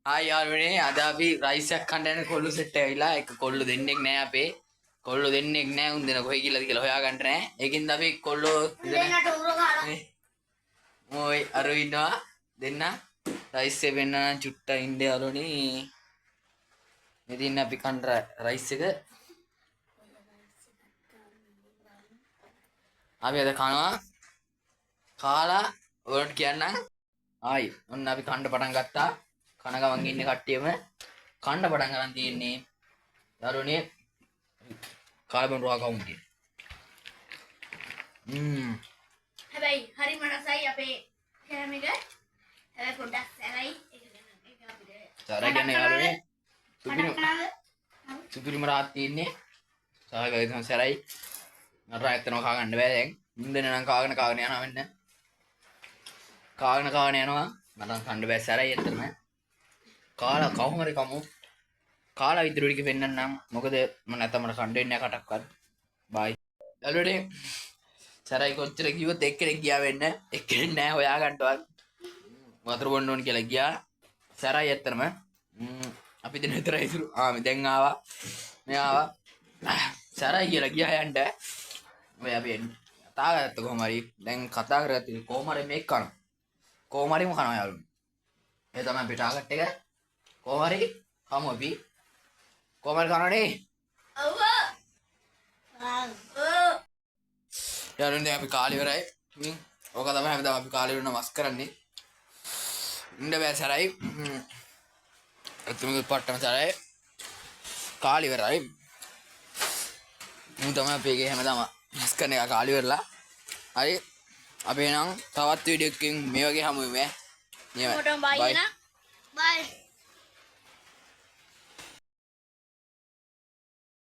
ආයි යාළුවනේ අද අපි රයිස් එකක් කන්න යන කොල්ලු සෙට් ඇවිල්ලා එක කොල්ලු දෙන්නෙක් නෑ අපේ කොල්ලු දෙන්නෙක් නෑ උන් දෙන කොයි කියලාද කියලා හොයාගන්න නෑ ඒකින්ද අපි කොල්ලෝ දෙන්නට උර ගාලා මොයි අර ඉන්නවා දෙන්න රයිස් එක වෙන්න නම් චුට්ටක් ඉන්න යාළුවනේ මෙදින්න අපි කන්න රයිස් එක අපි අද කනවා කාලා ඔයාලට කියන්නම් ආයි ඔන්න අපි කන්න පටන් ගත්තා කන ගමන් ඉන්නේ කට්ටියම කන්න පටන් ගන්න තියෙන්නේ යාළුවනේ කාලබන් රෝවා කවුන්ටි හැබැයි හරි මනසයි අපේ කෑම එක හැබැයි පොඩ්ඩක් සැරයි ඒක අපිට සාරා කියන්නේ යාළුවනේ සුපිරිම රාත් තියෙන්නේ සාරා ගම සැරයි මට ඇත්තනම කා ගන්න බෑ දැන් මුන්දෙන නම් කාගෙන යනවා වෙන්න කාගෙන යනවා මට කන්න බෑ සැරයි ඇත්තම කාලා කවුම හරි කමු කාලා විතර ටික පෙන්නන්නම් මොකද මම නැත්තම් මට කන්න වෙන්නේ නැහැ කටක්වත් බයි යාළුවනේ සැරයි කොච්චර කිව්වොත් එක්කෙනෙක් ගියා වෙන්න එක්කෙනෙක් නැහැ හොයා ගන්නවත් වතුර බොන්න ඕන කියලා ගියා සැරයි ඇත්තම අපි දෙන විතරයි ඉතුරු දැන් ආවා මේ ආවා සැරයි කියලා ගියා යන්න ඔය අපි කතා කරත් කොහොම හරි දැන් කතා කරගත්තා කොහොම හරි මේක කනවා කොහොම හරිම කනවා යාළුවනේ ඒ තමයි අපේ ටාගට් එක කොහොම හරි කමු අපි කොහොම හරි කනවනේ ඔව් යාළුවනේ අපි කාලේ ඉවරයි ඕක තමයි හැමදාම අපි කාලේ ඉවරන මස් කරන්නේ ඉන්න බෑ සැරයි අතුමක පට්ටම සැරයි කාලේ ඉවරයි මම තමයි අපේගේ හැමදාම මස් කරන එක කාලේ ඉවරලා හරි අපි නම් තවත් වීඩියෝ එකකින් මේ වගේ හමු වෙමු මොටම් බයි නා